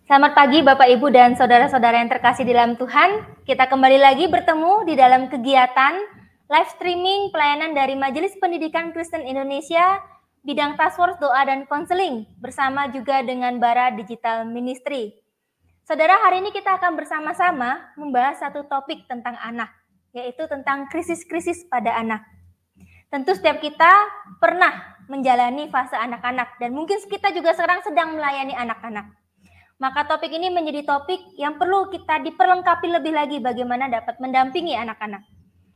Selamat pagi Bapak Ibu dan saudara-saudara yang terkasih di dalam Tuhan. Kita kembali lagi bertemu di dalam kegiatan live streaming pelayanan dari Majelis Pendidikan Kristen Indonesia bidang Task Force Doa dan Konseling bersama juga dengan Bara Digital Ministry. Saudara, hari ini kita akan bersama-sama membahas satu topik tentang anak, yaitu tentang krisis-krisis pada anak. Tentu setiap kita pernah menjalani fase anak-anak dan mungkin kita juga sekarang sedang melayani anak-anak. Maka topik ini menjadi topik yang perlu kita diperlengkapi lebih lagi bagaimana dapat mendampingi anak-anak.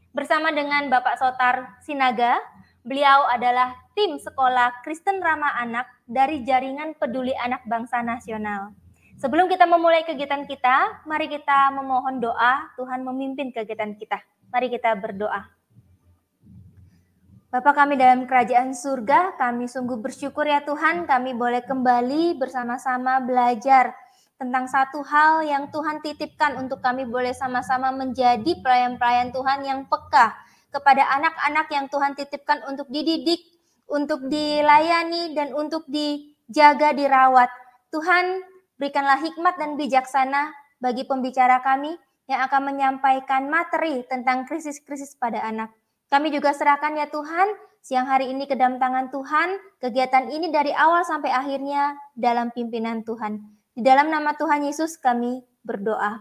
Bersama dengan Bapak Sotar Sinaga, beliau adalah tim sekolah Kristen Ramah Anak dari Jaringan Peduli Anak Bangsa Nasional. Sebelum kita memulai kegiatan kita, mari kita memohon doa Tuhan memimpin kegiatan kita. Mari kita berdoa. Bapa kami dalam kerajaan surga, kami sungguh bersyukur ya Tuhan, kami boleh kembali bersama-sama belajar tentang satu hal yang Tuhan titipkan untuk kami boleh sama-sama menjadi pelayan-pelayan Tuhan yang peka kepada anak-anak yang Tuhan titipkan untuk dididik, untuk dilayani, dan untuk dijaga, dirawat. Tuhan, berikanlah hikmat dan bijaksana bagi pembicara kami yang akan menyampaikan materi tentang krisis-krisis pada anak. Kami juga serahkan ya Tuhan, siang hari ini ke dalam tangan Tuhan, kegiatan ini dari awal sampai akhirnya dalam pimpinan Tuhan. Di dalam nama Tuhan Yesus kami berdoa.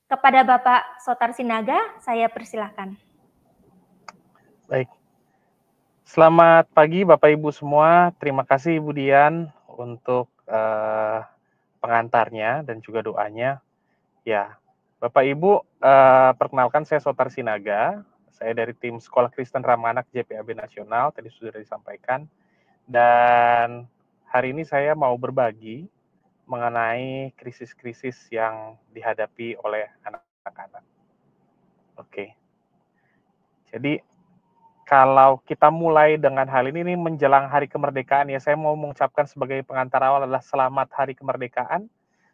Kepada Bapak Sotar Sinaga, saya persilahkan. Baik. Selamat pagi Bapak Ibu semua. Terima kasih Ibu Dian untuk pengantarnya dan juga doanya. Ya, Bapak Ibu, perkenalkan saya Sotar Sinaga. Saya dari tim Sekolah Kristen Ramah Anak JPAB Nasional, tadi sudah disampaikan. Dan hari ini saya mau berbagi mengenai krisis-krisis yang dihadapi oleh anak-anak. Oke. Jadi, kalau kita mulai dengan hal ini menjelang hari kemerdekaan, ya saya mau mengucapkan sebagai pengantar awal adalah selamat hari kemerdekaan.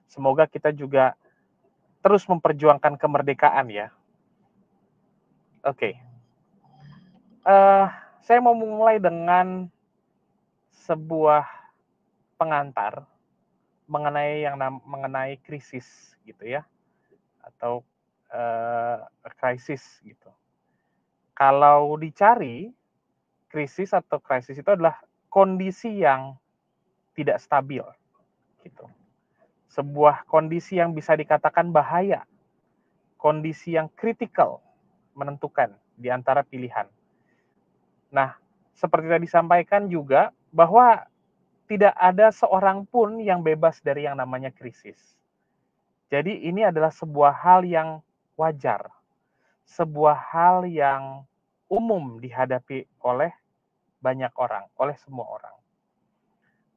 Semoga kita juga terus memperjuangkan kemerdekaan ya. Oke. Saya mau mulai dengan sebuah pengantar mengenai krisis gitu ya, atau krisis gitu. Kalau dicari, krisis atau krisis itu adalah kondisi yang tidak stabil gitu. Sebuah kondisi yang bisa dikatakan bahaya, kondisi yang kritikal, menentukan di antara pilihan. Nah, seperti tadi disampaikan juga bahwa tidak ada seorang pun yang bebas dari yang namanya krisis. Jadi ini adalah sebuah hal yang wajar, sebuah hal yang umum dihadapi oleh banyak orang, oleh semua orang.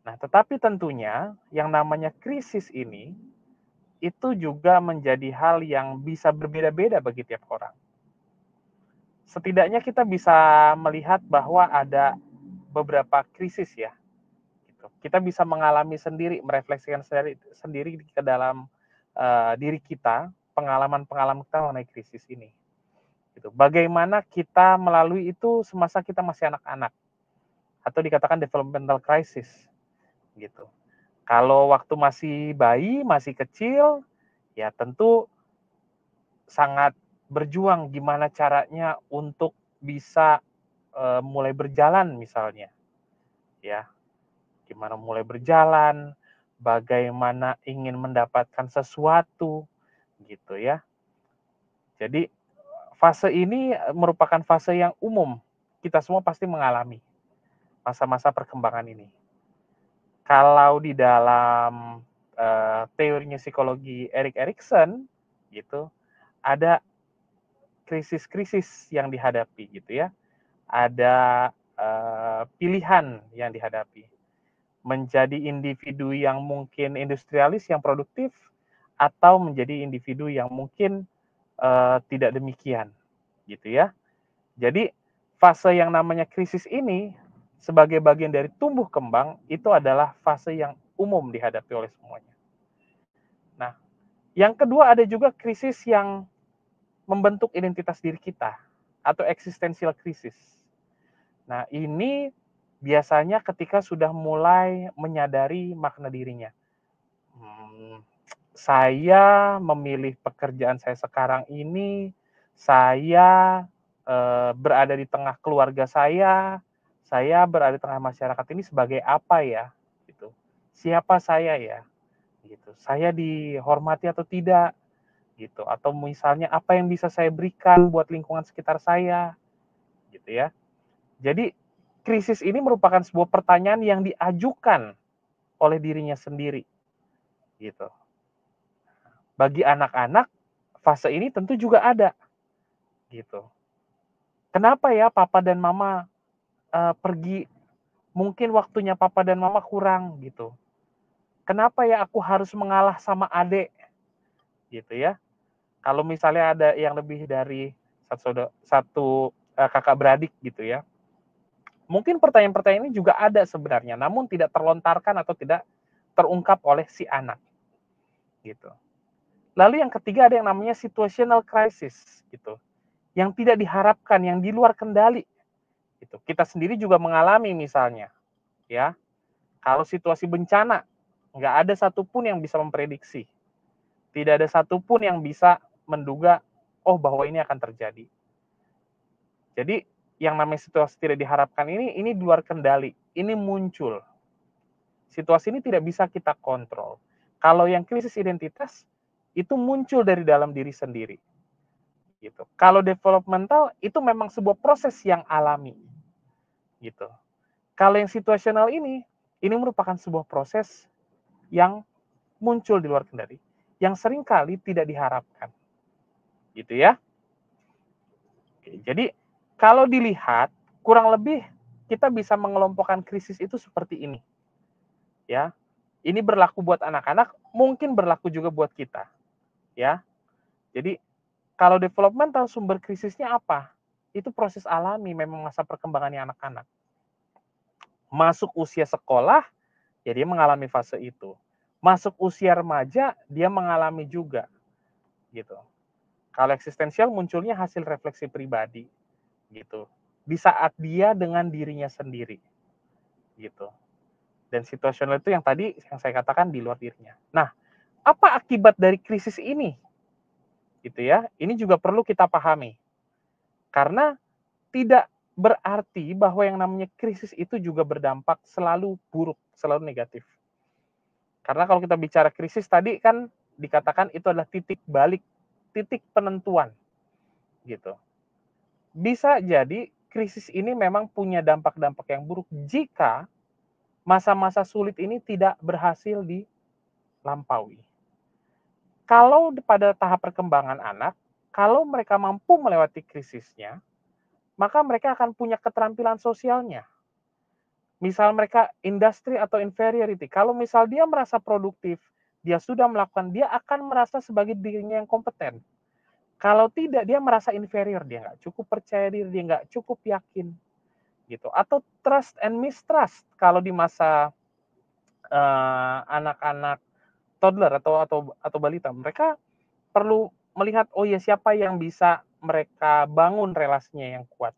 Nah, tetapi tentunya yang namanya krisis ini itu juga menjadi hal yang bisa berbeda-beda bagi tiap orang. Setidaknya kita bisa melihat bahwa ada beberapa krisis ya. Gitu. Kita bisa mengalami sendiri, merefleksikan sendiri ke dalam diri kita, pengalaman-pengalaman kita mengenai krisis ini. Gitu. Bagaimana kita melalui itu semasa kita masih anak-anak, atau dikatakan developmental crisis. Gitu. Kalau waktu masih bayi, masih kecil, ya tentu sangat berjuang gimana caranya untuk bisa mulai berjalan misalnya. Ya. Gimana mulai berjalan, bagaimana ingin mendapatkan sesuatu gitu ya. Jadi fase ini merupakan fase yang umum. Kita semua pasti mengalami masa-masa perkembangan ini. Kalau di dalam teorinya psikologi Erik Erikson gitu, ada krisis-krisis yang dihadapi gitu ya. Ada pilihan yang dihadapi. Menjadi individu yang mungkin industrialis yang produktif atau menjadi individu yang mungkin tidak demikian gitu ya. Jadi fase yang namanya krisis ini sebagai bagian dari tumbuh kembang itu adalah fase yang umum dihadapi oleh semuanya. Nah, yang kedua ada juga krisis yang membentuk identitas diri kita atau eksistensial krisis. Nah, ini biasanya ketika sudah mulai menyadari makna dirinya. saya memilih pekerjaan saya sekarang ini, saya berada di tengah keluarga saya berada di tengah masyarakat ini sebagai apa ya, gitu. Siapa saya ya, gitu. Saya dihormati atau tidak, gitu. Atau misalnya apa yang bisa saya berikan buat lingkungan sekitar saya, gitu ya. Jadi krisis ini merupakan sebuah pertanyaan yang diajukan oleh dirinya sendiri, gitu. Bagi anak-anak, fase ini tentu juga ada, gitu. Kenapa ya papa dan mama pergi? Mungkin waktunya papa dan mama kurang, gitu. Kenapa ya aku harus mengalah sama adik, gitu ya. Kalau misalnya ada yang lebih dari satu kakak beradik, gitu ya. Mungkin pertanyaan-pertanyaan ini juga ada sebenarnya, namun tidak terlontarkan atau tidak terungkap oleh si anak, gitu. Lalu yang ketiga ada yang namanya situational crisis, gitu. Yang tidak diharapkan, yang di luar kendali, gitu. Kita sendiri juga mengalami misalnya, ya. Kalau situasi bencana, nggak ada satupun yang bisa memprediksi. Tidak ada satupun yang bisa menduga, oh bahwa ini akan terjadi. Jadi yang namanya situasi tidak diharapkan ini di luar kendali. Ini muncul. Situasi ini tidak bisa kita kontrol. Kalau yang krisis identitas, itu muncul dari dalam diri sendiri. Gitu. Kalau developmental, itu memang sebuah proses yang alami. Gitu. Kalau yang situasional ini merupakan sebuah proses yang muncul di luar kendali, yang seringkali tidak diharapkan. Gitu ya. Oke, jadi kalau dilihat, kurang lebih kita bisa mengelompokkan krisis itu seperti ini. Ya. Ini berlaku buat anak-anak, mungkin berlaku juga buat kita. Ya. Jadi kalau developmental sumber krisisnya apa? Itu proses alami memang masa perkembangannya anak-anak. Masuk usia sekolah, ya dia mengalami fase itu. Masuk usia remaja, dia mengalami juga. Gitu. Kalau eksistensial munculnya hasil refleksi pribadi. Gitu. Di saat dia dengan dirinya sendiri. Gitu. Dan situasional itu yang tadi yang saya katakan di luar dirinya. Nah, apa akibat dari krisis ini? Gitu ya. Ini juga perlu kita pahami. Karena tidak berarti bahwa yang namanya krisis itu juga berdampak selalu buruk, selalu negatif. Karena kalau kita bicara krisis tadi kan dikatakan itu adalah titik balik, titik penentuan. Gitu. Bisa jadi krisis ini memang punya dampak-dampak yang buruk jika masa-masa sulit ini tidak berhasil dilampaui. Kalau pada tahap perkembangan anak, kalau mereka mampu melewati krisisnya, maka mereka akan punya keterampilan sosialnya. Misal mereka industri atau inferiority, kalau misal dia merasa produktif, dia sudah melakukan, dia akan merasa sebagai dirinya yang kompeten. Kalau tidak, dia merasa inferior, dia nggak cukup percaya diri, dia nggak cukup yakin. Gitu. Atau trust and mistrust, kalau di masa anak-anak toddler atau balita, mereka perlu melihat, oh ya siapa yang bisa mereka bangun relasinya yang kuat.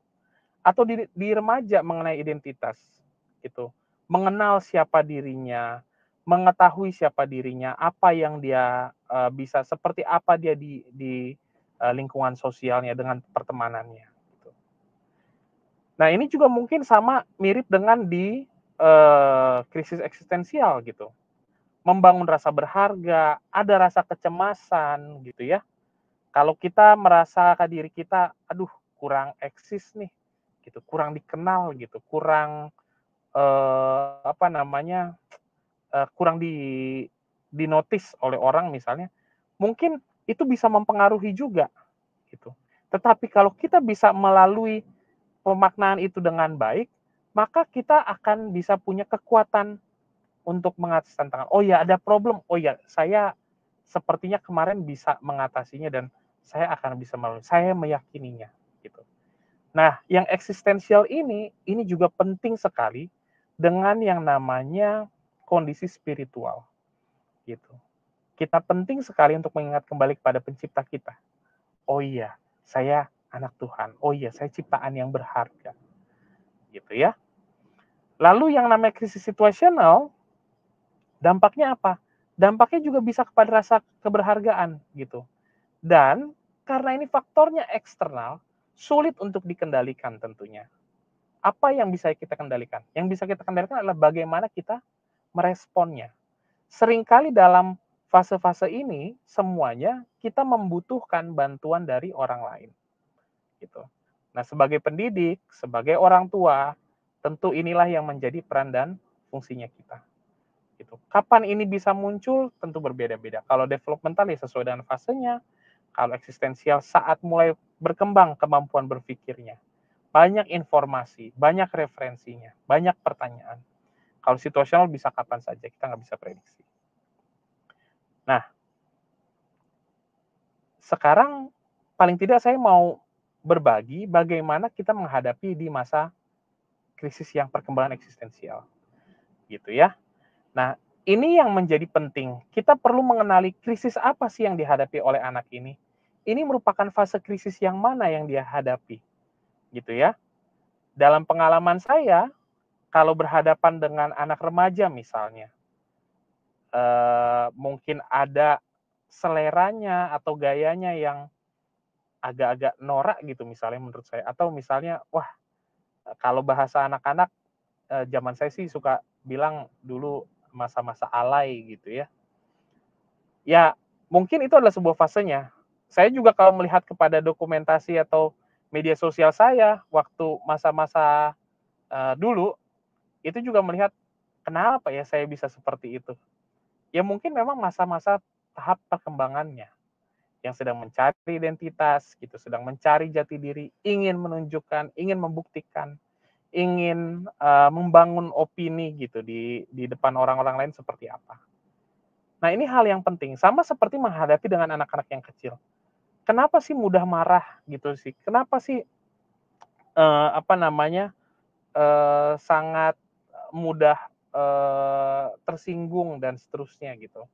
Atau di remaja mengenai identitas, gitu. Mengenal siapa dirinya, mengetahui siapa dirinya, apa yang dia bisa, seperti apa dia di lingkungan sosialnya dengan pertemanannya. Gitu. Nah ini juga mungkin sama mirip dengan di krisis eksistensial gitu. Membangun rasa berharga, ada rasa kecemasan gitu ya. Kalau kita merasa diri kita, aduh kurang eksis nih, gitu, kurang dikenal gitu, kurang kurang di notice oleh orang misalnya, mungkin itu bisa mempengaruhi juga gitu. Tetapi kalau kita bisa melalui pemaknaan itu dengan baik, maka kita akan bisa punya kekuatan untuk mengatasi tantangan. Oh ya, ada problem. Oh ya, saya sepertinya kemarin bisa mengatasinya dan saya akan bisa melalui. Saya meyakininya gitu. Nah, yang eksistensial ini juga penting sekali dengan yang namanya kondisi spiritual gitu. Kita penting sekali untuk mengingat kembali kepada pencipta kita. Oh iya, saya anak Tuhan. Oh iya, saya ciptaan yang berharga. Gitu ya. Lalu yang namanya krisis situasional, dampaknya apa? dampaknya juga bisa kepada rasa keberhargaan gitu. Dan karena ini faktornya eksternal, sulit untuk dikendalikan tentunya. Apa yang bisa kita kendalikan? Yang bisa kita kendalikan adalah bagaimana kita meresponnya. Seringkali dalam fase-fase ini semuanya kita membutuhkan bantuan dari orang lain gitu. Nah, sebagai pendidik, sebagai orang tua, tentu inilah yang menjadi peran dan fungsinya kita. Gitu. Kapan ini bisa muncul tentu berbeda-beda. Kalau developmental ya sesuai dengan fasenya, kalau eksistensial saat mulai berkembang kemampuan berpikirnya. Banyak informasi, banyak referensinya, banyak pertanyaan. Kalau situasional bisa kapan saja, kita nggak bisa prediksi. Nah, sekarang paling tidak saya mau berbagi bagaimana kita menghadapi di masa krisis yang perkembangan eksistensial. Gitu ya. Nah, ini yang menjadi penting. Kita perlu mengenali krisis apa sih yang dihadapi oleh anak ini. Ini merupakan fase krisis yang mana yang dia hadapi. Gitu ya. Dalam pengalaman saya, kalau berhadapan dengan anak remaja misalnya, mungkin ada seleranya atau gayanya yang agak-agak norak gitu misalnya menurut saya. Atau misalnya, wah kalau bahasa anak-anak, zaman saya sih suka bilang dulu masa-masa alay gitu ya. Ya, mungkin itu adalah sebuah fasenya. Saya juga kalau melihat kepada dokumentasi atau media sosial saya waktu masa-masa dulu, itu juga melihat kenapa ya saya bisa seperti itu. Ya mungkin memang masa-masa tahap perkembangannya yang sedang mencari identitas gitu, sedang mencari jati diri, ingin menunjukkan, ingin membuktikan, ingin membangun opini gitu di depan orang-orang lain seperti apa. Nah, ini hal yang penting, sama seperti menghadapi dengan anak-anak yang kecil. Kenapa sih mudah marah gitu sih? Kenapa sih apa namanya sangat mudah tersinggung dan seterusnya gitu?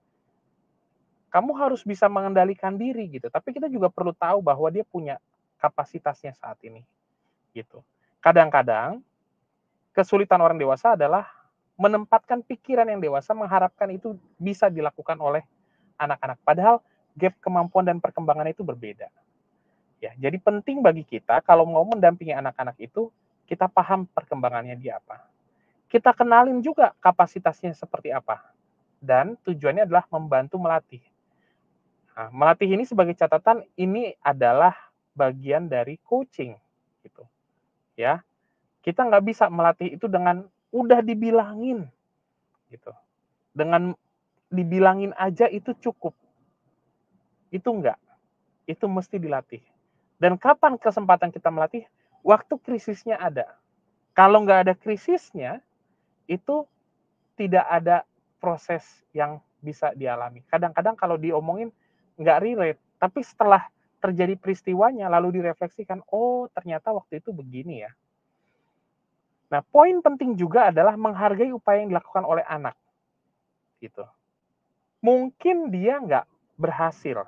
Kamu harus bisa mengendalikan diri gitu. Tapi kita juga perlu tahu bahwa dia punya kapasitasnya saat ini gitu. Kadang-kadang kesulitan orang dewasa adalah menempatkan pikiran yang dewasa mengharapkan itu bisa dilakukan oleh anak-anak. Padahal gap kemampuan dan perkembangan itu berbeda. Ya, jadi penting bagi kita kalau mau mendampingi anak-anak itu, kita paham perkembangannya dia apa. Kita kenalin juga kapasitasnya seperti apa. Dan tujuannya adalah membantu melatih. Nah, melatih ini sebagai catatan ini adalah bagian dari coaching gitu. Ya. Kita nggak bisa melatih itu dengan udah dibilangin gitu. Dengan dibilangin aja itu cukup. Itu enggak. Itu mesti dilatih. Dan kapan kesempatan kita melatih? Waktu krisisnya ada. Kalau nggak ada krisisnya, itu tidak ada proses yang bisa dialami. Kadang-kadang kalau diomongin nggak relate, tapi setelah terjadi peristiwanya lalu direfleksikan, oh ternyata waktu itu begini ya. Nah, poin penting juga adalah menghargai upaya yang dilakukan oleh anak. Gitu. Mungkin dia nggak berhasil.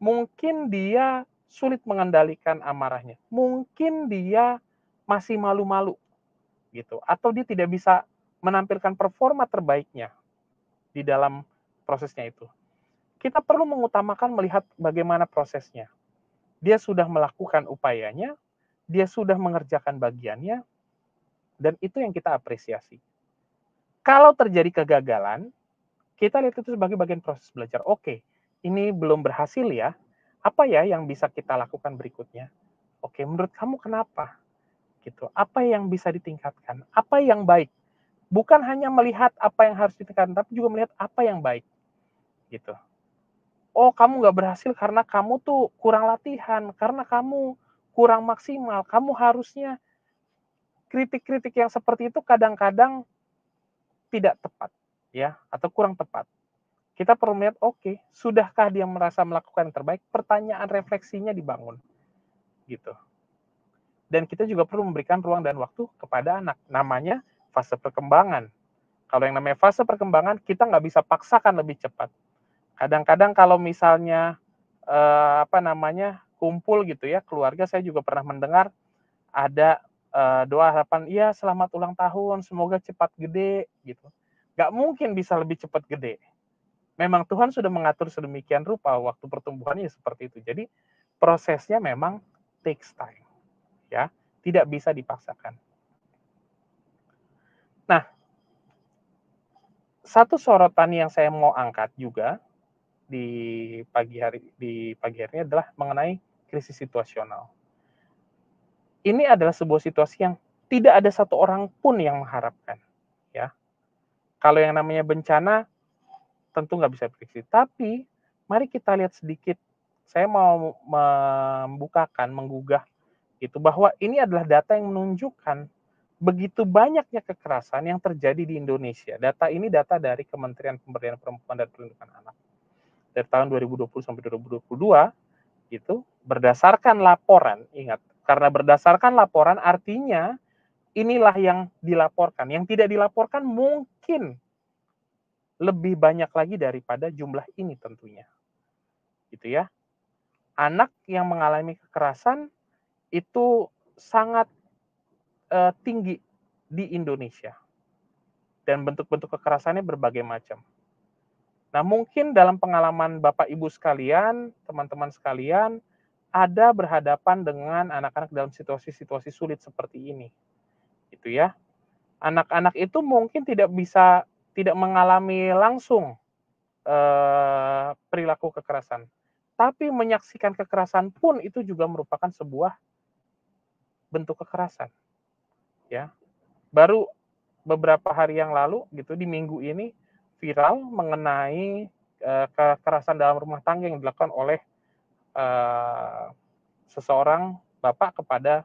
Mungkin dia sulit mengendalikan amarahnya. Mungkin dia masih malu-malu. Gitu. Atau dia tidak bisa menampilkan performa terbaiknya di dalam prosesnya itu. Kita perlu mengutamakan melihat bagaimana prosesnya. Dia sudah melakukan upayanya, dia sudah mengerjakan bagiannya, dan itu yang kita apresiasi. Kalau terjadi kegagalan, kita lihat itu sebagai bagian proses belajar. Oke, ini belum berhasil ya. Apa ya yang bisa kita lakukan berikutnya? Oke, menurut kamu kenapa? Gitu. Apa yang bisa ditingkatkan? Apa yang baik? Bukan hanya melihat apa yang harus ditingkatkan, tapi juga melihat apa yang baik. Gitu. Oh, kamu nggak berhasil karena kamu tuh kurang latihan, karena kamu kurang maksimal. Kamu harusnya kritik-kritik yang seperti itu kadang-kadang tidak tepat, ya, atau kurang tepat. Kita perlu melihat, oke, sudahkah dia merasa melakukan yang terbaik? Pertanyaan refleksinya dibangun, gitu. Dan kita juga perlu memberikan ruang dan waktu kepada anak. Namanya fase perkembangan. Kalau yang namanya fase perkembangan, kita nggak bisa paksakan lebih cepat. Kadang-kadang kalau misalnya kumpul gitu ya, keluarga saya juga pernah mendengar ada doa harapan, iya selamat ulang tahun, semoga cepat gede gitu. Nggak mungkin bisa lebih cepat gede, memang Tuhan sudah mengatur sedemikian rupa waktu pertumbuhannya seperti itu. Jadi prosesnya memang takes time, ya, tidak bisa dipaksakan. Nah, satu sorotan yang saya mau angkat juga di pagi hari ini adalah mengenai krisis situasional. Ini adalah sebuah situasi yang tidak ada satu orang pun yang mengharapkan, ya. Kalau yang namanya bencana tentu nggak bisa prediksi. Tapi mari kita lihat sedikit. Saya mau menggugah itu bahwa ini adalah data yang menunjukkan begitu banyaknya kekerasan yang terjadi di Indonesia. Data ini data dari Kementerian Pemberdayaan Perempuan dan Perlindungan Anak. Dari tahun 2020 sampai 2022 itu berdasarkan laporan, ingat, karena berdasarkan laporan artinya inilah yang dilaporkan. Yang tidak dilaporkan mungkin lebih banyak lagi daripada jumlah ini tentunya. Gitu ya. Anak yang mengalami kekerasan itu sangat tinggi di Indonesia. Dan bentuk-bentuk kekerasannya berbagai macam. Nah, mungkin dalam pengalaman Bapak Ibu sekalian, teman-teman sekalian, ada berhadapan dengan anak-anak dalam situasi-situasi sulit seperti ini. Gitu ya. Anak-anak itu mungkin tidak mengalami langsung perilaku kekerasan. Tapi menyaksikan kekerasan pun itu juga merupakan sebuah bentuk kekerasan. Ya. Baru beberapa hari yang lalu gitu di minggu ini viral mengenai kekerasan dalam rumah tangga yang dilakukan oleh seseorang bapak kepada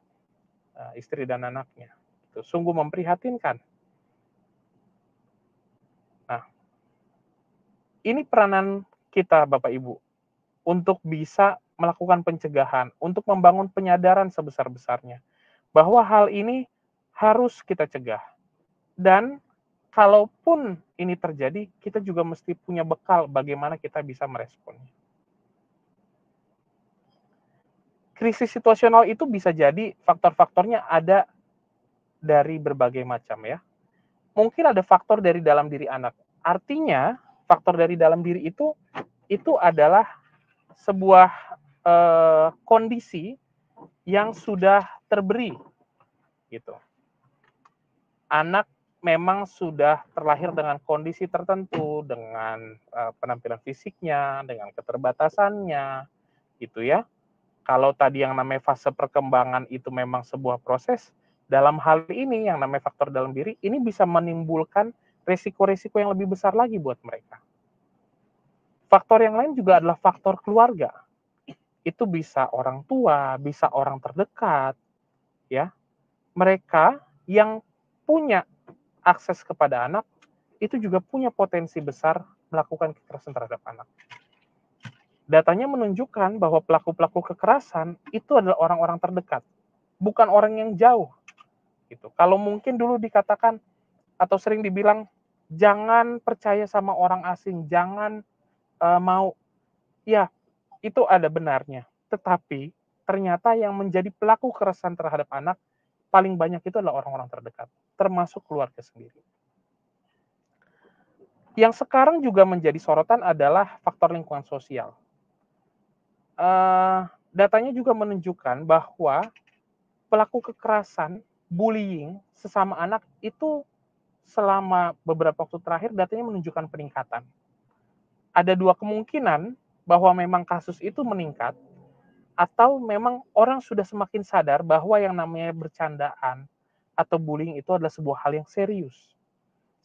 istri dan anaknya. Itu sungguh memprihatinkan. Nah, ini peranan kita Bapak Ibu untuk bisa melakukan pencegahan, untuk membangun penyadaran sebesar-besarnya bahwa hal ini harus kita cegah. Dan kalaupun ini terjadi, kita juga mesti punya bekal bagaimana kita bisa meresponnya. Krisis situasional itu bisa jadi faktor-faktornya ada dari berbagai macam ya. Mungkin ada faktor dari dalam diri anak. Artinya, faktor dari dalam diri itu adalah sebuah kondisi yang sudah terberi gitu. Anak memang sudah terlahir dengan kondisi tertentu, dengan penampilan fisiknya, dengan keterbatasannya, gitu ya. Kalau tadi yang namanya fase perkembangan itu memang sebuah proses, dalam hal ini yang namanya faktor dalam diri, ini bisa menimbulkan resiko-resiko yang lebih besar lagi buat mereka. Faktor yang lain juga adalah faktor keluarga. Itu bisa orang tua, bisa orang terdekat, ya. Mereka yang punya akses kepada anak itu juga punya potensi besar melakukan kekerasan terhadap anak. Datanya menunjukkan bahwa pelaku-pelaku kekerasan itu adalah orang-orang terdekat, bukan orang yang jauh. Gitu. Kalau mungkin dulu dikatakan atau sering dibilang jangan percaya sama orang asing, jangan mau, ya itu ada benarnya. Tetapi ternyata yang menjadi pelaku kekerasan terhadap anak paling banyak itu adalah orang-orang terdekat, termasuk keluarga sendiri. Yang sekarang juga menjadi sorotan adalah faktor lingkungan sosial. Datanya juga menunjukkan bahwa pelaku kekerasan, bullying sesama anak itu selama beberapa waktu terakhir datanya menunjukkan peningkatan. Ada dua kemungkinan bahwa memang kasus itu meningkat, atau memang orang sudah semakin sadar bahwa yang namanya bercandaan atau bullying itu adalah sebuah hal yang serius,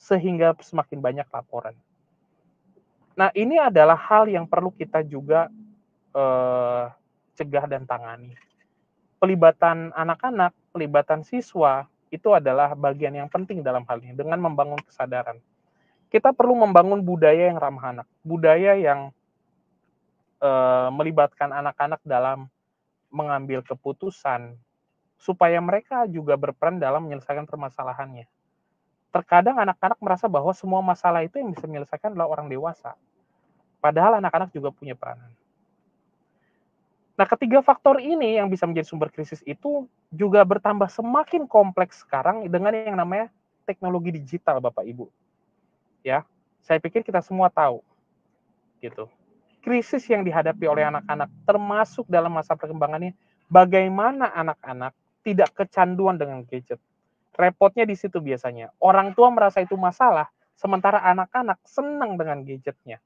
sehingga semakin banyak laporan. Nah, ini adalah hal yang perlu kita juga cegah dan tangani. Pelibatan anak-anak, pelibatan siswa, itu adalah bagian yang penting dalam hal ini, dengan membangun kesadaran. Kita perlu membangun budaya yang ramah anak, budaya yang melibatkan anak-anak dalam mengambil keputusan, supaya mereka juga berperan dalam menyelesaikan permasalahannya. Terkadang anak-anak merasa bahwa semua masalah itu yang bisa menyelesaikan adalah orang dewasa. Padahal anak-anak juga punya peranan. Nah, ketiga faktor ini yang bisa menjadi sumber krisis itu juga bertambah semakin kompleks sekarang dengan yang namanya teknologi digital, Bapak Ibu. Ya, saya pikir kita semua tahu gitu. Krisis yang dihadapi oleh anak-anak termasuk dalam masa perkembangannya, bagaimana anak-anak tidak kecanduan dengan gadget. Repotnya di situ biasanya. Orang tua merasa itu masalah, sementara anak-anak senang dengan gadgetnya.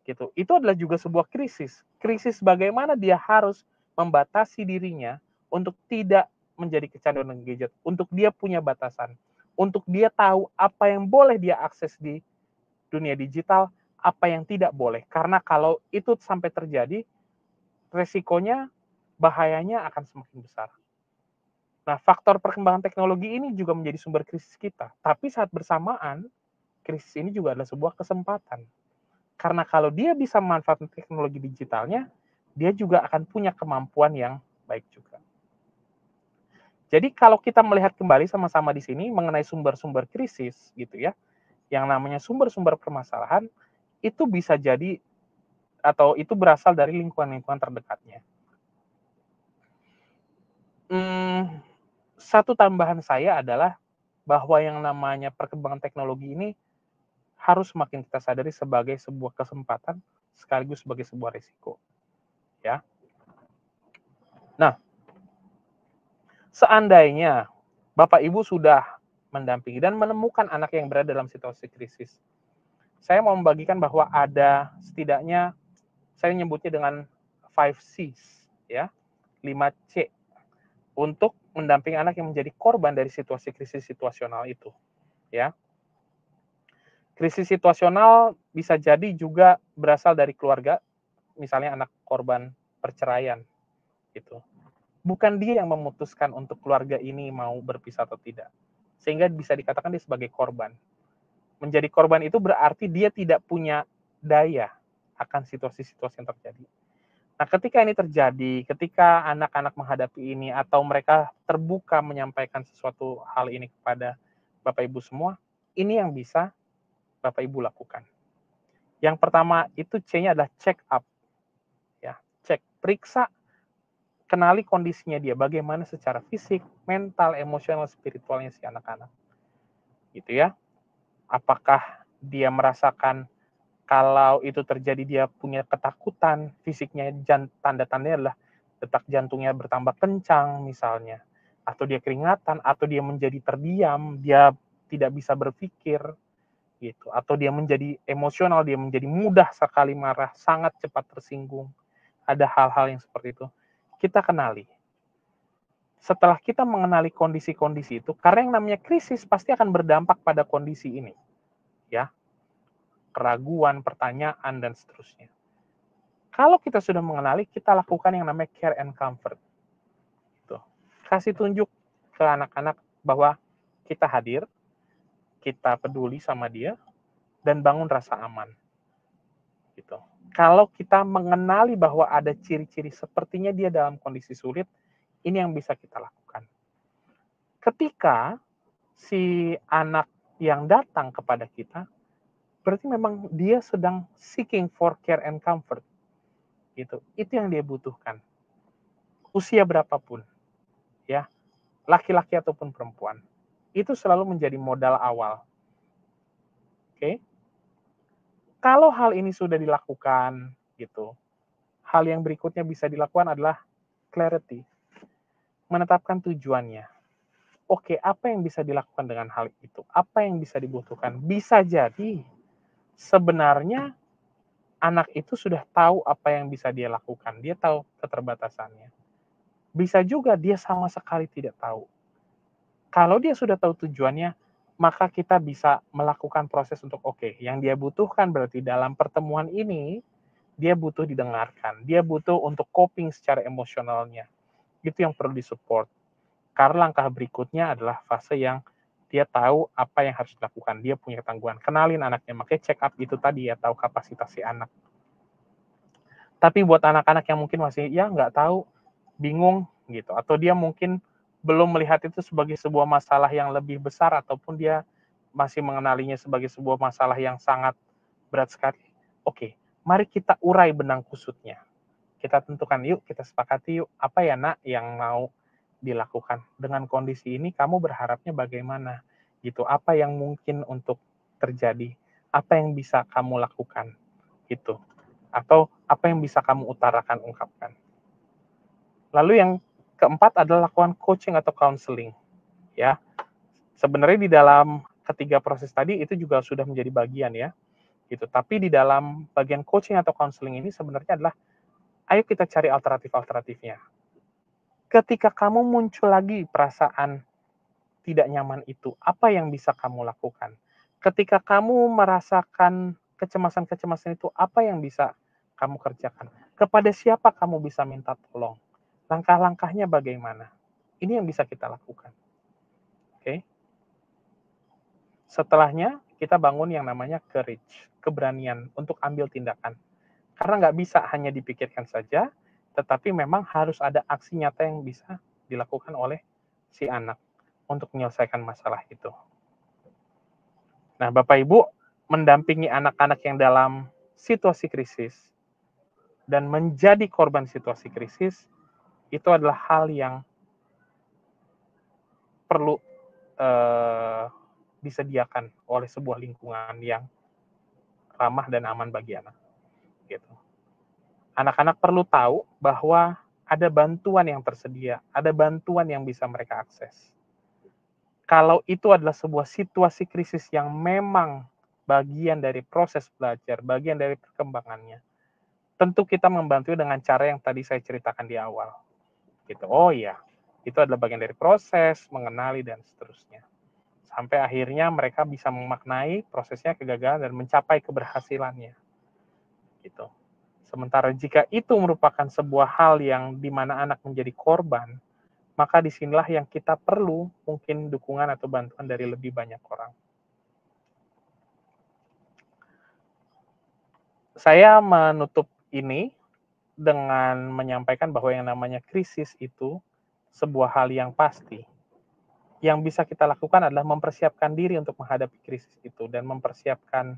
Gitu. Itu adalah juga sebuah krisis. Krisis bagaimana dia harus membatasi dirinya untuk tidak menjadi kecanduan dengan gadget, untuk dia punya batasan, untuk dia tahu apa yang boleh dia akses di dunia digital, apa yang tidak boleh. Karena kalau itu sampai terjadi, resikonya, bahayanya akan semakin besar. Nah, faktor perkembangan teknologi ini juga menjadi sumber krisis kita. Tapi saat bersamaan, krisis ini juga adalah sebuah kesempatan. Karena kalau dia bisa memanfaatkan teknologi digitalnya, dia juga akan punya kemampuan yang baik juga. Jadi kalau kita melihat kembali sama-sama di sini mengenai sumber-sumber krisis gitu ya, yang namanya sumber-sumber permasalahan, itu bisa jadi atau itu berasal dari lingkungan-lingkungan terdekatnya. Satu tambahan saya adalah bahwa yang namanya perkembangan teknologi ini harus makin kita sadari sebagai sebuah kesempatan sekaligus sebagai sebuah risiko. Ya. Nah, seandainya Bapak Ibu sudah mendampingi dan menemukan anak yang berada dalam situasi krisis, saya mau membagikan bahwa ada setidaknya saya nyebutnya dengan 5 C's, ya, 5 C untuk mendampingi anak yang menjadi korban dari situasi krisis situasional itu, ya. Krisis situasional bisa jadi juga berasal dari keluarga, misalnya anak korban perceraian, gitu. Bukan dia yang memutuskan untuk keluarga ini mau berpisah atau tidak, sehingga bisa dikatakan dia sebagai korban. Menjadi korban itu berarti dia tidak punya daya akan situasi-situasi yang terjadi. Nah, ketika ini terjadi, ketika anak-anak menghadapi ini atau mereka terbuka menyampaikan sesuatu hal ini kepada Bapak Ibu semua, ini yang bisa Bapak Ibu lakukan. Yang pertama itu C-nya adalah check up. Ya, cek, periksa, kenali kondisinya dia, bagaimana secara fisik, mental, emosional, spiritualnya si anak-anak. Gitu ya. Apakah dia merasakan kalau itu terjadi dia punya ketakutan, fisiknya tanda-tandanya adalah detak jantungnya bertambah kencang misalnya, atau dia keringatan, atau dia menjadi terdiam, dia tidak bisa berpikir gitu, atau dia menjadi emosional, dia menjadi mudah sekali marah, sangat cepat tersinggung. Ada hal-hal yang seperti itu. Kita kenali. Setelah kita mengenali kondisi-kondisi itu, karena yang namanya krisis pasti akan berdampak pada kondisi ini. Ya, keraguan, pertanyaan, dan seterusnya. Kalau kita sudah mengenali, kita lakukan yang namanya care and comfort. Tuh. Kasih tunjuk ke anak-anak bahwa kita hadir, kita peduli sama dia, dan bangun rasa aman. Gitu. Kalau kita mengenali bahwa ada ciri-ciri sepertinya dia dalam kondisi sulit, ini yang bisa kita lakukan. Ketika si anak yang datang kepada kita, berarti memang dia sedang seeking for care and comfort. Gitu. Itu yang dia butuhkan. Usia berapapun, ya, laki-laki ataupun perempuan. Itu selalu menjadi modal awal. Oke. Kalau hal ini sudah dilakukan, gitu, hal yang berikutnya bisa dilakukan adalah clarity. Menetapkan tujuannya. Oke, apa yang bisa dilakukan dengan hal itu? Apa yang bisa dibutuhkan? Bisa jadi sebenarnya anak itu sudah tahu apa yang bisa dia lakukan. Dia tahu keterbatasannya. Bisa juga dia sama sekali tidak tahu. Kalau dia sudah tahu tujuannya, maka kita bisa melakukan proses untuk oke, yang dia butuhkan berarti dalam pertemuan ini, dia butuh didengarkan. Dia butuh untuk coping secara emosionalnya. Itu yang perlu disupport. Karena langkah berikutnya adalah fase yang dia tahu apa yang harus dilakukan. Dia punya tanggungan. Kenalin anaknya. Makanya check up itu tadi ya, tahu kapasitas si anak. Tapi buat anak-anak yang mungkin masih ya nggak tahu, bingung gitu. Atau dia mungkin belum melihat itu sebagai sebuah masalah yang lebih besar ataupun dia masih mengenalinya sebagai sebuah masalah yang sangat berat sekali. Oke, mari kita urai benang kusutnya. Kita tentukan yuk, kita sepakati yuk, apa ya nak yang mau dilakukan. Dengan kondisi ini kamu berharapnya bagaimana? Gitu. Apa yang mungkin untuk terjadi? Apa yang bisa kamu lakukan? gitu. Atau apa yang bisa kamu utarakan, ungkapkan. Lalu yang keempat adalah lakukan coaching atau counseling. Ya, sebenarnya di dalam ketiga proses tadi itu juga sudah menjadi bagian ya, gitu. Tapi di dalam bagian coaching atau counseling ini sebenarnya adalah, ayo kita cari alternatif-alternatifnya. Ketika kamu muncul lagi perasaan tidak nyaman itu, apa yang bisa kamu lakukan? Ketika kamu merasakan kecemasan-kecemasan itu, apa yang bisa kamu kerjakan? Kepada siapa kamu bisa minta tolong? Langkah-langkahnya bagaimana? Ini yang bisa kita lakukan. Oke. Setelahnya, kita bangun yang namanya courage, keberanian untuk ambil tindakan. Karena nggak bisa hanya dipikirkan saja, tetapi memang harus ada aksi nyata yang bisa dilakukan oleh si anak untuk menyelesaikan masalah itu. Nah, Bapak Ibu, mendampingi anak-anak yang dalam situasi krisis dan menjadi korban situasi krisis, itu adalah hal yang perlu disediakan oleh sebuah lingkungan yang ramah dan aman bagi anak. Gitu. Anak-anak perlu tahu bahwa ada bantuan yang tersedia, ada bantuan yang bisa mereka akses. Kalau itu adalah sebuah situasi krisis yang memang bagian dari proses belajar, bagian dari perkembangannya, tentu kita membantu dengan cara yang tadi saya ceritakan di awal. Gitu. Oh iya, itu adalah bagian dari proses, mengenali, dan seterusnya. Sampai akhirnya mereka bisa memaknai prosesnya kegagalan dan mencapai keberhasilannya. Gitu. Sementara jika itu merupakan sebuah hal yang di mana anak menjadi korban, maka disinilah yang kita perlu mungkin dukungan atau bantuan dari lebih banyak orang. Saya menutup ini dengan menyampaikan bahwa yang namanya krisis itu sebuah hal yang pasti. Yang bisa kita lakukan adalah mempersiapkan diri untuk menghadapi krisis itu dan mempersiapkan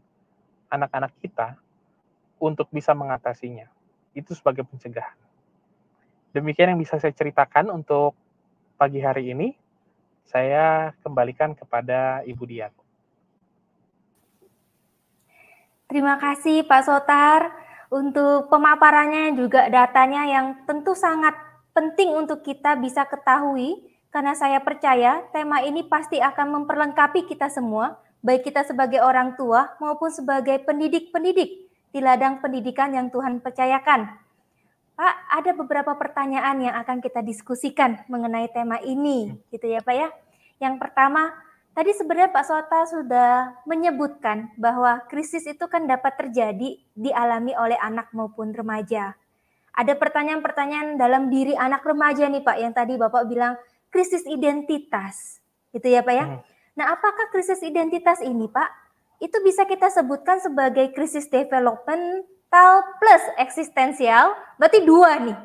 anak-anak kita untuk bisa mengatasinya. Itu sebagai pencegahan. Demikian yang bisa saya ceritakan untuk pagi hari ini. Saya kembalikan kepada Ibu Dian. Terima kasih Pak Sotar untuk pemaparannya juga datanya yang tentu sangat penting untuk kita bisa ketahui, karena saya percaya tema ini pasti akan memperlengkapi kita semua, baik kita sebagai orang tua maupun sebagai pendidik-pendidik di ladang pendidikan yang Tuhan percayakan. Pak, ada beberapa pertanyaan yang akan kita diskusikan mengenai tema ini, gitu ya Pak ya. Yang pertama, tadi sebenarnya Pak Sota sudah menyebutkan bahwa krisis itu kan dapat terjadi dialami oleh anak maupun remaja. Ada pertanyaan-pertanyaan dalam diri anak remaja nih Pak, yang tadi Bapak bilang krisis identitas, gitu ya Pak ya. Nah, apakah krisis identitas ini Pak, itu bisa kita sebutkan sebagai krisis developmental plus eksistensial, berarti dua nih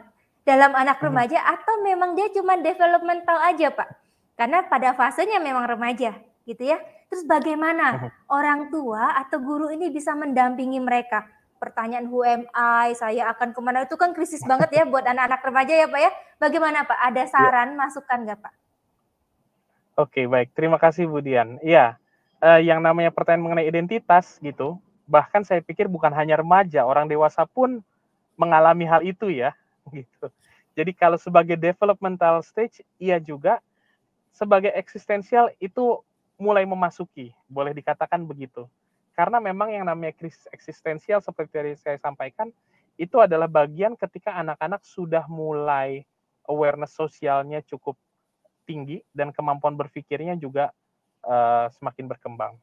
dalam anak remaja, atau memang dia cuma developmental aja Pak? Karena pada fasenya memang remaja, gitu ya. Terus bagaimana orang tua atau guru ini bisa mendampingi mereka? Pertanyaan who am I, saya akan kemana, itu kan krisis banget ya buat anak-anak remaja ya Pak ya. Bagaimana Pak? Ada saran, masukan nggak Pak? Oke, baik. Terima kasih Bu Dian. Iya, yang namanya pertanyaan mengenai identitas gitu, bahkan saya pikir bukan hanya remaja, orang dewasa pun mengalami hal itu ya, gitu. Jadi kalau sebagai developmental stage, iya juga. Sebagai eksistensial itu mulai memasuki, boleh dikatakan begitu. Karena memang yang namanya krisis eksistensial seperti yang saya sampaikan, itu adalah bagian ketika anak-anak sudah mulai awareness sosialnya cukup tinggi dan kemampuan berpikirnya juga semakin berkembang.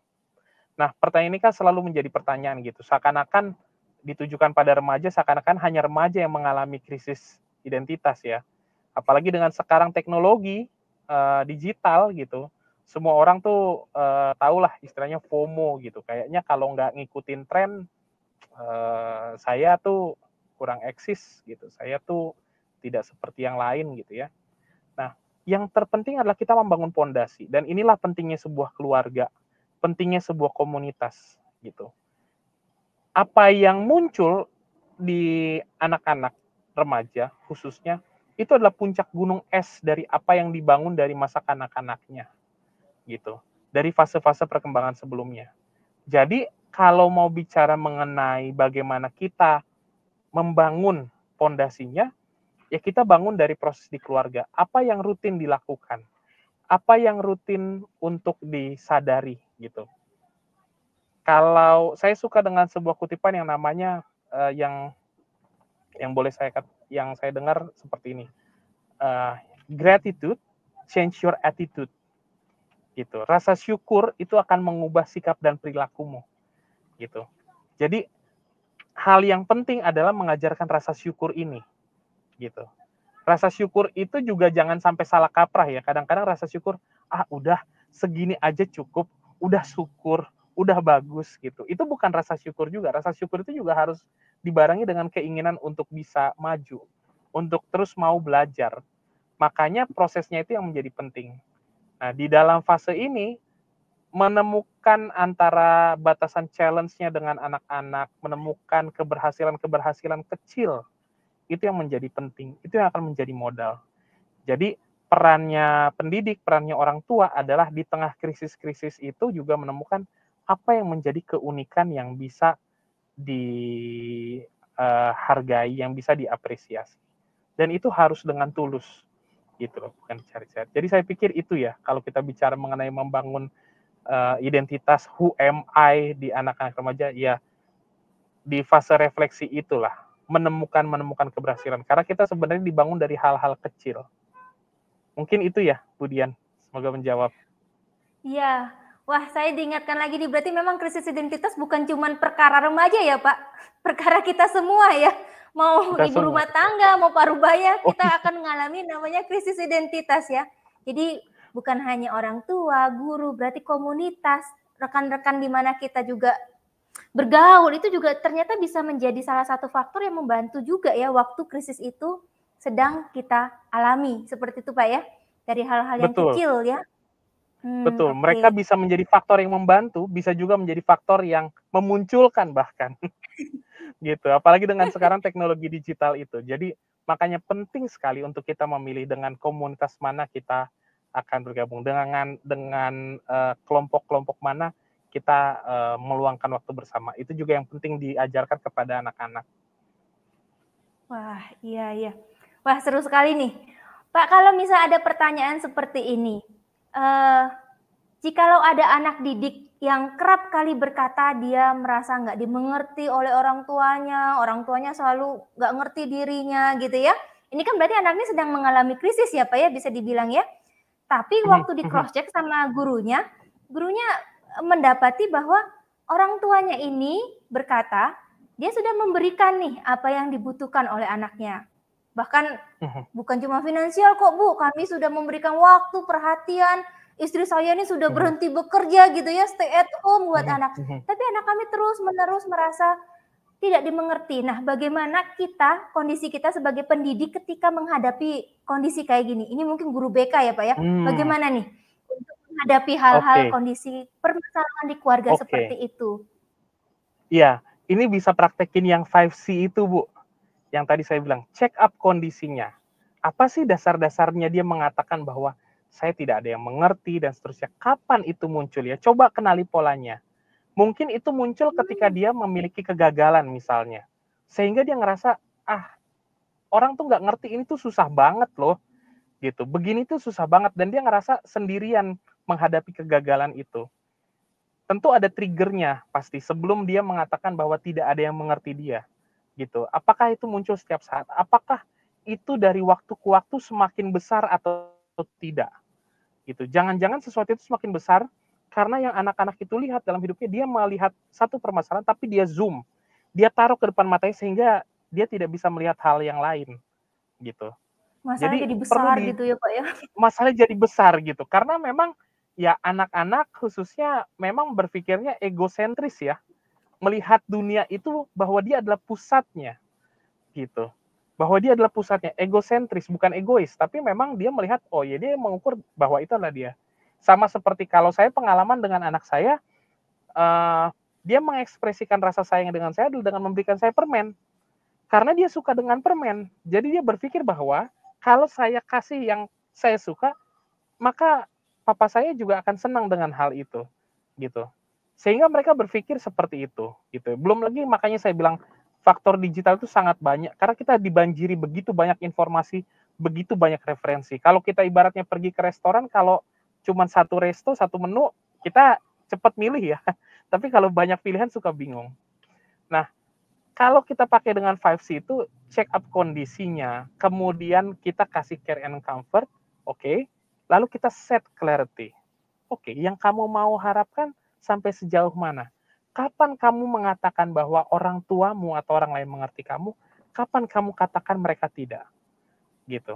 Nah, pertanyaan ini kan selalu menjadi pertanyaan gitu. Seakan-akan ditujukan pada remaja, seakan-akan hanya remaja yang mengalami krisis identitas ya. Apalagi dengan sekarang teknologi digital gitu, semua orang tuh tahulah istilahnya FOMO gitu. Kayaknya kalau nggak ngikutin tren, saya tuh kurang eksis gitu. Saya tuh tidak seperti yang lain gitu ya. Nah, yang terpenting adalah kita membangun pondasi, dan inilah pentingnya sebuah keluarga, pentingnya sebuah komunitas gitu. Apa yang muncul di anak-anak remaja khususnya itu adalah puncak gunung es dari apa yang dibangun dari masa kanak-kanaknya gitu, dari fase-fase perkembangan sebelumnya. Jadi kalau mau bicara mengenai bagaimana kita membangun pondasinya, ya kita bangun dari proses di keluarga. Apa yang rutin dilakukan? Apa yang rutin untuk disadari gitu. Kalau saya suka dengan sebuah kutipan yang namanya yang saya dengar seperti ini. Gratitude change your attitude. Gitu. Rasa syukur itu akan mengubah sikap dan perilakumu. Gitu. Jadi hal yang penting adalah mengajarkan rasa syukur ini. Gitu. Rasa syukur itu juga jangan sampai salah kaprah ya. Kadang-kadang rasa syukur, udah segini aja cukup, udah syukur, udah bagus gitu. Itu bukan rasa syukur juga. Rasa syukur itu juga harus dibarengi dengan keinginan untuk bisa maju, untuk terus mau belajar. Makanya prosesnya itu yang menjadi penting. Nah, di dalam fase ini, menemukan antara batasan challenge-nya dengan anak-anak, menemukan keberhasilan-keberhasilan kecil, itu yang menjadi penting, itu yang akan menjadi modal. Jadi perannya pendidik, perannya orang tua adalah di tengah krisis-krisis itu juga menemukan apa yang menjadi keunikan yang bisa dihargai, yang bisa diapresiasi. Dan itu harus dengan tulus, gitu loh, bukan cari-cari. Jadi saya pikir itu ya, kalau kita bicara mengenai membangun identitas who am I di anak-anak remaja, ya di fase refleksi itulah menemukan keberhasilan. Karena kita sebenarnya dibangun dari hal-hal kecil. Mungkin itu ya, Bu Dian. Semoga menjawab. Iya. Wah, saya diingatkan lagi nih, berarti memang krisis identitas bukan cuma perkara remaja ya, Pak? Perkara kita semua ya. Mau Kita ibu semua. rumah tangga, mau parubaya, Oh, kita akan mengalami namanya krisis identitas ya. Jadi bukan hanya orang tua, guru, berarti komunitas, rekan-rekan di mana kita juga bergaul, itu juga ternyata bisa menjadi salah satu faktor yang membantu juga ya waktu krisis itu sedang kita alami. Seperti itu Pak ya, dari hal-hal yang betul. kecil ya. Betul, Oke. mereka bisa menjadi faktor yang membantu, bisa juga menjadi faktor yang memunculkan bahkan. Gitu, apalagi dengan sekarang teknologi digital itu. Jadi makanya penting sekali untuk kita memilih dengan komunitas mana kita akan bergabung, dengan kelompok-kelompok mana kita meluangkan waktu bersama. Itu juga yang penting diajarkan kepada anak-anak. Wah, iya. Wah, seru sekali nih. Pak, kalau misalnya ada pertanyaan seperti ini, jikalau ada anak didik yang kerap kali berkata dia merasa nggak dimengerti oleh orang tuanya selalu nggak ngerti dirinya gitu ya. Ini kan berarti anaknya sedang mengalami krisis ya Pak ya, bisa dibilang ya. Tapi waktu di cross check sama gurunya mendapati bahwa orang tuanya ini berkata, dia sudah memberikan nih apa yang dibutuhkan oleh anaknya. Bahkan bukan cuma finansial kok Bu, kami sudah memberikan waktu, perhatian, istri saya ini sudah berhenti bekerja gitu ya, stay at home buat anak. Tapi anak kami terus-menerus merasa tidak dimengerti. Nah, bagaimana kondisi kita sebagai pendidik ketika menghadapi kondisi kayak gini? Ini mungkin guru BK ya Pak ya, bagaimana nih untuk menghadapi hal-hal kondisi permasalahan di keluarga seperti itu? Iya, ini bisa praktekin yang 5C itu Bu, yang tadi saya bilang, check up kondisinya. Apa sih dasar-dasarnya dia mengatakan bahwa saya tidak ada yang mengerti dan seterusnya. Kapan itu muncul ya? Coba kenali polanya. Mungkin itu muncul ketika dia memiliki kegagalan misalnya. Sehingga dia ngerasa, orang tuh nggak ngerti, ini tuh susah banget loh. Gitu. Begini tuh susah banget. Dan dia ngerasa sendirian menghadapi kegagalan itu. Tentu ada triggernya pasti sebelum dia mengatakan bahwa tidak ada yang mengerti dia. Gitu. Apakah itu muncul setiap saat? Apakah itu dari waktu ke waktu semakin besar atau tidak? Gitu. Jangan-jangan sesuatu itu semakin besar karena yang anak-anak itu lihat dalam hidupnya, dia melihat satu permasalahan tapi dia zoom, dia taruh ke depan matanya sehingga dia tidak bisa melihat hal yang lain, gitu. Masalahnya jadi besar gitu ya Pak ya? Masalahnya jadi besar gitu, karena memang ya anak-anak khususnya memang berpikirnya egosentris ya, melihat dunia itu bahwa dia adalah pusatnya, gitu. Bahwa dia adalah pusatnya, egosentris, bukan egois, tapi memang dia melihat, oh ya dia mengukur bahwa itu adalah dia. Sama seperti kalau saya pengalaman dengan anak saya, dia mengekspresikan rasa sayang dengan saya dengan memberikan saya permen. Karena dia suka dengan permen. Jadi dia berpikir bahwa kalau saya kasih yang saya suka, maka papa saya juga akan senang dengan hal itu. Gitu. Sehingga mereka berpikir seperti itu, gitu. Belum lagi makanya saya bilang faktor digital itu sangat banyak karena kita dibanjiri begitu banyak informasi, begitu banyak referensi. Kalau kita ibaratnya pergi ke restoran, kalau cuma satu resto, satu menu, kita cepat milih ya. Tapi kalau banyak pilihan suka bingung. Nah, kalau kita pakai dengan 5C itu check up kondisinya, kemudian kita kasih care and comfort, oke. Lalu kita set clarity. Oke, yang kamu mau harapkan sampai sejauh mana? Kapan kamu mengatakan bahwa orang tuamu atau orang lain mengerti kamu? Kapan kamu katakan mereka tidak? Gitu.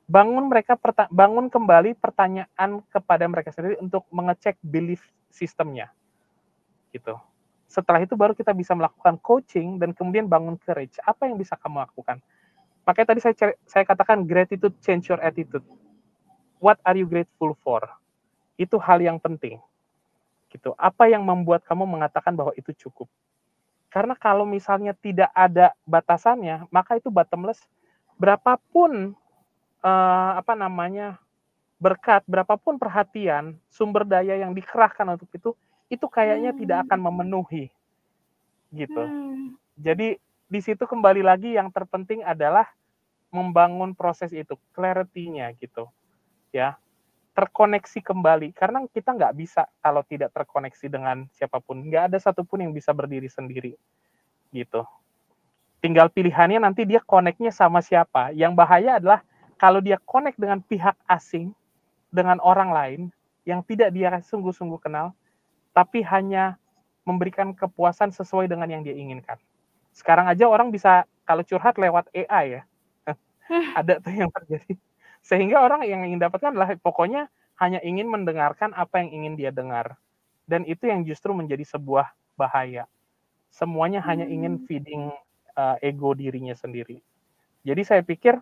Bangun kembali pertanyaan kepada mereka sendiri untuk mengecek belief sistemnya. Gitu. Setelah itu baru kita bisa melakukan coaching dan kemudian bangun courage. Apa yang bisa kamu lakukan? Makanya tadi saya katakan gratitude change your attitude. What are you grateful for? Itu hal yang penting. Gitu. Apa yang membuat kamu mengatakan bahwa itu cukup? Karena kalau misalnya tidak ada batasannya, maka itu bottomless. Berapapun berkat, berapapun perhatian, sumber daya yang dikerahkan untuk itu kayaknya tidak akan memenuhi. Gitu. Jadi di situ kembali lagi yang terpenting adalah membangun proses itu, clarity-nya gitu. Ya. Terkoneksi kembali, karena kita nggak bisa kalau tidak terkoneksi dengan siapapun, nggak ada satupun yang bisa berdiri sendiri, gitu. Tinggal pilihannya nanti dia connect-nya sama siapa. Yang bahaya adalah kalau dia connect dengan pihak asing, dengan orang lain yang tidak dia sungguh-sungguh kenal, tapi hanya memberikan kepuasan sesuai dengan yang dia inginkan. Sekarang aja orang bisa kalau curhat lewat AI ya, ada tuh yang terjadi. Sehingga orang yang ingin dapatkan adalah pokoknya hanya ingin mendengarkan apa yang ingin dia dengar. Dan itu yang justru menjadi sebuah bahaya. Semuanya hanya ingin feeding ego dirinya sendiri. Jadi saya pikir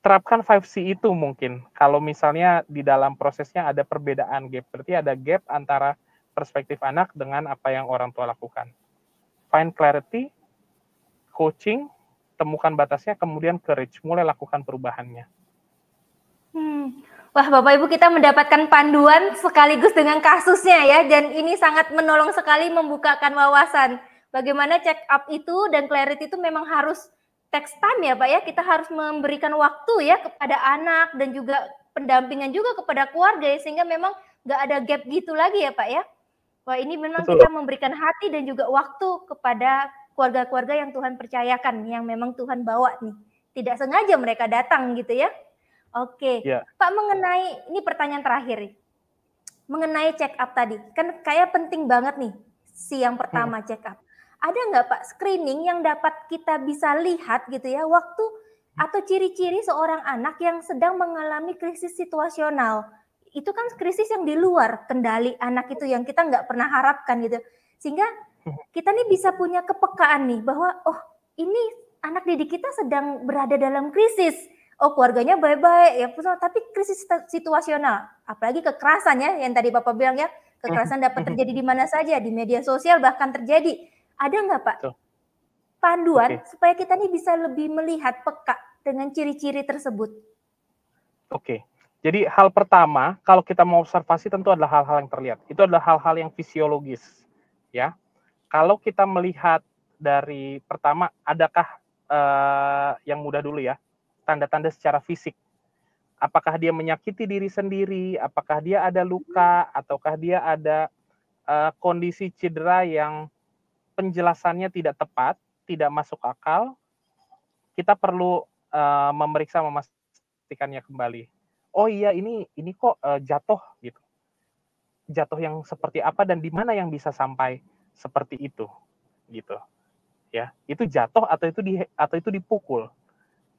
terapkan 5C itu mungkin. Kalau misalnya di dalam prosesnya ada perbedaan gap, berarti ada gap antara perspektif anak dengan apa yang orang tua lakukan. Find clarity, coaching, temukan batasnya, kemudian courage, mulai lakukan perubahannya. Wah, Bapak Ibu, kita mendapatkan panduan sekaligus dengan kasusnya ya, dan ini sangat menolong sekali membukakan wawasan. Bagaimana check up itu dan clarity itu memang harus text time ya Pak ya, kita harus memberikan waktu ya kepada anak dan juga pendampingan juga kepada keluarga ya, sehingga memang nggak ada gap gitu lagi ya Pak ya. Wah, ini memang Betul. Kita memberikan hati dan juga waktu kepada keluarga-keluarga yang Tuhan percayakan, yang memang Tuhan bawa nih. Tidak sengaja mereka datang gitu ya. Oke, Ya. Pak, mengenai ini pertanyaan terakhir, mengenai check up tadi, kan kayak penting banget nih si yang pertama check up. Ada nggak Pak screening yang dapat kita bisa lihat gitu ya waktu atau ciri-ciri seorang anak yang sedang mengalami krisis situasional? Itu kan krisis yang di luar kendali anak itu yang kita nggak pernah harapkan gitu, sehingga kita nih bisa punya kepekaan nih bahwa oh ini anak didik kita sedang berada dalam krisis. Oh keluarganya baik-baik ya, tapi krisis situasional, apalagi kekerasan ya, yang tadi Bapak bilang ya, kekerasan dapat terjadi di mana saja, di media sosial bahkan terjadi. Ada nggak Pak panduan supaya kita nih bisa lebih melihat peka dengan ciri-ciri tersebut? Oke, jadi hal pertama kalau kita mau observasi tentu adalah hal-hal yang terlihat. Itu adalah hal-hal yang fisiologis, ya. Kalau kita melihat dari pertama, adakah yang mudah dulu ya, tanda-tanda secara fisik. Apakah dia menyakiti diri sendiri, apakah dia ada luka, ataukah dia ada kondisi cedera yang penjelasannya tidak tepat, tidak masuk akal, kita perlu memeriksa, memastikannya kembali. Oh iya, ini kok jatuh gitu. Jatuh yang seperti apa dan di mana yang bisa sampai seperti itu, gitu. Ya, itu jatuh atau itu dipukul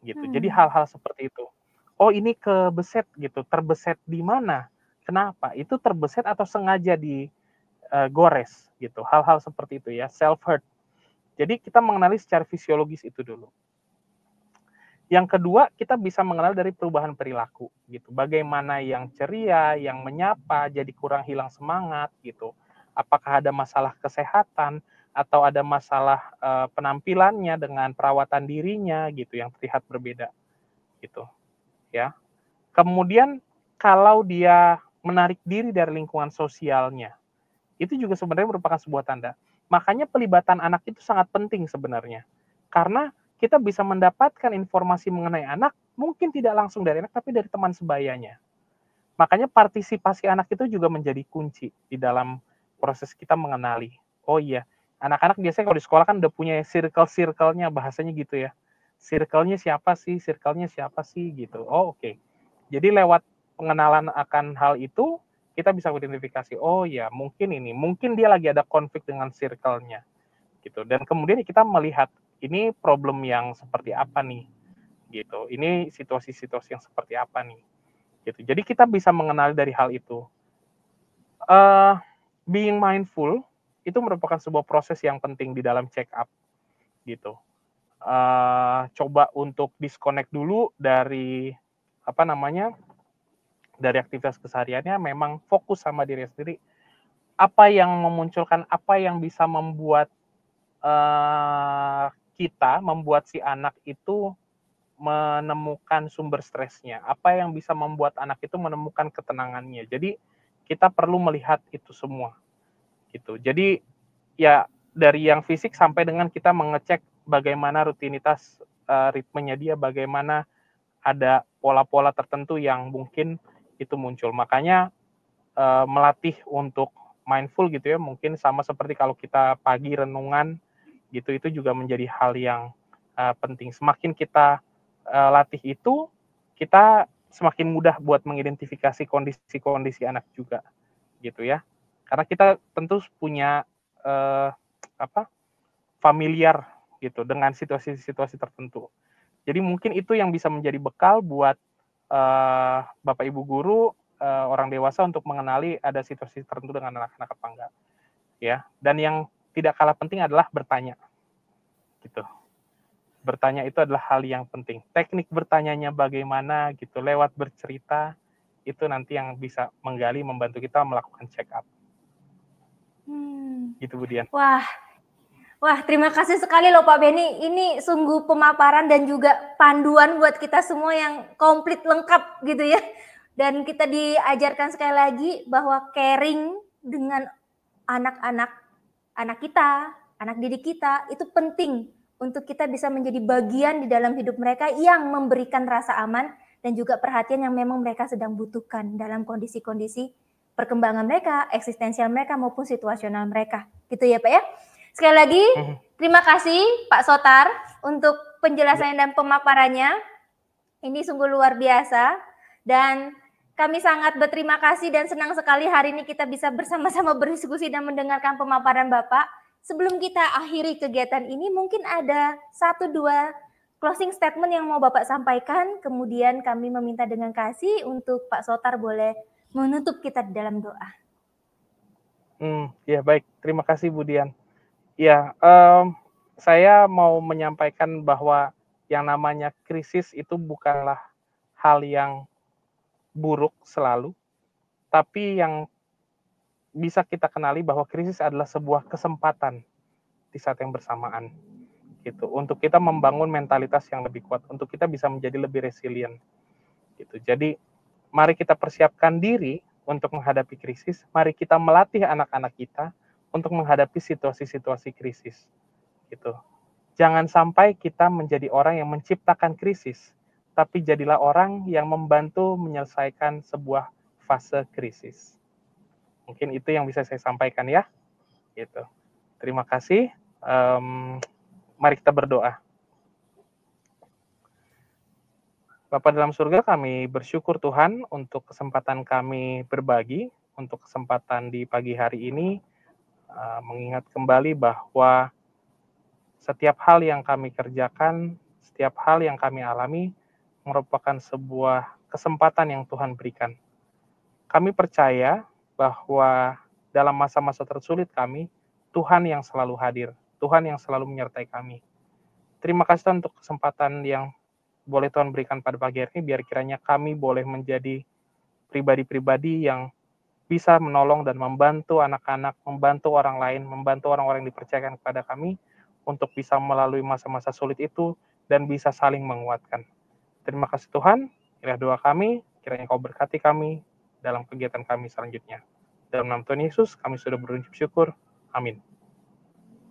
gitu. Jadi hal-hal seperti itu. Oh ini kebeset gitu, terbeset di mana? Kenapa? Itu terbeset atau sengaja digores gitu. Hal-hal seperti itu ya, self hurt. Jadi kita mengenali secara fisiologis itu dulu. Yang kedua, kita bisa mengenal dari perubahan perilaku gitu. Bagaimana yang ceria, yang menyapa jadi kurang hilang semangat gitu. Apakah ada masalah kesehatan atau ada masalah penampilannya dengan perawatan dirinya gitu yang terlihat berbeda gitu. Ya. Kemudian kalau dia menarik diri dari lingkungan sosialnya, itu juga sebenarnya merupakan sebuah tanda. Makanya pelibatan anak itu sangat penting sebenarnya. Karena kita bisa mendapatkan informasi mengenai anak, mungkin tidak langsung dari anak, tapi dari teman sebayanya. Makanya partisipasi anak itu juga menjadi kunci di dalam proses kita mengenali. Oh iya, anak-anak biasanya kalau di sekolah kan udah punya circle-circle-nya, bahasanya gitu ya. Circle-nya siapa sih, circle-nya siapa sih gitu. Oh oke. Jadi lewat pengenalan akan hal itu, kita bisa identifikasi, oh ya mungkin ini, mungkin dia lagi ada konflik dengan circle-nya gitu. Dan kemudian kita melihat ini problem yang seperti apa nih gitu. Ini situasi-situasi yang seperti apa nih gitu. Jadi kita bisa mengenali dari hal itu. Being mindful itu merupakan sebuah proses yang penting di dalam check up gitu. Coba untuk disconnect dulu dari apa namanya, dari aktivitas kesehariannya, memang fokus sama diri sendiri. Apa yang memunculkan, apa yang bisa membuat kita, membuat si anak itu menemukan sumber stresnya, apa yang bisa membuat anak itu menemukan ketenangannya. Jadi kita perlu melihat itu semua gitu. Jadi ya dari yang fisik sampai dengan kita mengecek bagaimana rutinitas ritmenya dia, bagaimana ada pola-pola tertentu yang mungkin itu muncul. Makanya melatih untuk mindful gitu ya, mungkin sama seperti kalau kita pagi renungan gitu, itu juga menjadi hal yang penting. Semakin kita latih itu, kita semakin mudah buat mengidentifikasi kondisi-kondisi anak juga gitu ya. Karena kita tentu punya familiar gitu dengan situasi-situasi tertentu. Jadi mungkin itu yang bisa menjadi bekal buat Bapak Ibu guru, orang dewasa untuk mengenali ada situasi tertentu dengan anak-anak apa enggak. Ya. Dan yang tidak kalah penting adalah bertanya. Gitu. Bertanya itu adalah hal yang penting. Teknik bertanyanya bagaimana gitu, lewat bercerita, itu nanti yang bisa menggali, membantu kita melakukan check up. Gitu Bu Dian. Wah, terima kasih sekali loh Pak Beni. Ini sungguh pemaparan dan juga panduan buat kita semua yang komplit lengkap gitu ya. Dan kita diajarkan sekali lagi bahwa caring dengan anak-anak, anak kita, anak didik kita itu penting untuk kita bisa menjadi bagian di dalam hidup mereka yang memberikan rasa aman dan juga perhatian yang memang mereka sedang butuhkan dalam kondisi-kondisi perkembangan mereka, eksistensial mereka maupun situasional mereka. Gitu ya Pak ya. Sekali lagi, terima kasih Pak Sotar untuk penjelasannya dan pemaparannya. Ini sungguh luar biasa. Dan kami sangat berterima kasih dan senang sekali hari ini kita bisa bersama-sama berdiskusi dan mendengarkan pemaparan Bapak. Sebelum kita akhiri kegiatan ini, mungkin ada 1-2 closing statement yang mau Bapak sampaikan. Kemudian kami meminta dengan kasih untuk Pak Sotar boleh menutup kita di dalam doa. Ya baik, terima kasih Bu Dian. Ya, saya mau menyampaikan bahwa yang namanya krisis itu bukanlah hal yang buruk selalu, tapi yang bisa kita kenali bahwa krisis adalah sebuah kesempatan di saat yang bersamaan, gitu. Untuk kita membangun mentalitas yang lebih kuat, untuk kita bisa menjadi lebih resilient, gitu. Jadi, mari kita persiapkan diri untuk menghadapi krisis, mari kita melatih anak-anak kita untuk menghadapi situasi-situasi krisis. Gitu. Jangan sampai kita menjadi orang yang menciptakan krisis, tapi jadilah orang yang membantu menyelesaikan sebuah fase krisis. Mungkin itu yang bisa saya sampaikan ya. Gitu. Terima kasih. Mari kita berdoa. Bapa dalam surga, kami bersyukur Tuhan untuk kesempatan kami berbagi, untuk kesempatan di pagi hari ini, mengingat kembali bahwa setiap hal yang kami kerjakan, setiap hal yang kami alami merupakan sebuah kesempatan yang Tuhan berikan. Kami percaya bahwa dalam masa-masa tersulit kami, Tuhan yang selalu hadir, Tuhan yang selalu menyertai kami. Terima kasih Tuhan untuk kesempatan yang boleh Tuhan berikan pada pagi hari ini, biar kiranya kami boleh menjadi pribadi-pribadi yang bisa menolong dan membantu anak-anak, membantu orang lain, membantu orang-orang yang dipercayakan kepada kami, untuk bisa melalui masa-masa sulit itu dan bisa saling menguatkan. Terima kasih Tuhan, inilah doa kami, kiranya Kau berkati kami dalam kegiatan kami selanjutnya. Dalam nama Tuhan Yesus kami sudah berucap syukur. Amin.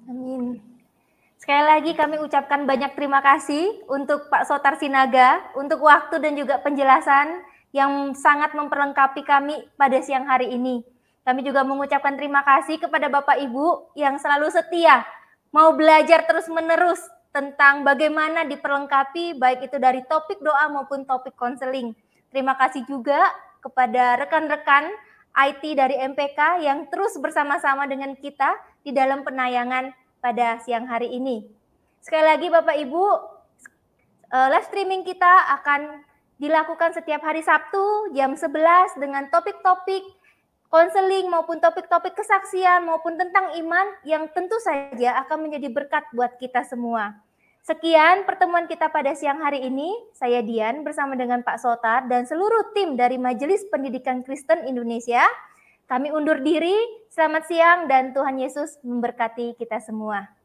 Amin. Sekali lagi kami ucapkan banyak terima kasih untuk Pak Sotar Sinaga untuk waktu dan juga penjelasan yang sangat memperlengkapi kami pada siang hari ini. Kami juga mengucapkan terima kasih kepada Bapak Ibu yang selalu setia mau belajar terus-menerus tentang bagaimana diperlengkapi baik itu dari topik doa maupun topik konseling. Terima kasih juga kepada rekan-rekan IT dari MPK yang terus bersama-sama dengan kita di dalam penayangan pada siang hari ini. Sekali lagi Bapak Ibu, live streaming kita akan dilakukan setiap hari Sabtu jam 11 dengan topik-topik konseling maupun topik-topik kesaksian maupun tentang iman yang tentu saja akan menjadi berkat buat kita semua. Sekian pertemuan kita pada siang hari ini. Saya Dian bersama dengan Pak Sotar dan seluruh tim dari Majelis Pendidikan Kristen Indonesia. Kami undur diri. Selamat siang dan Tuhan Yesus memberkati kita semua.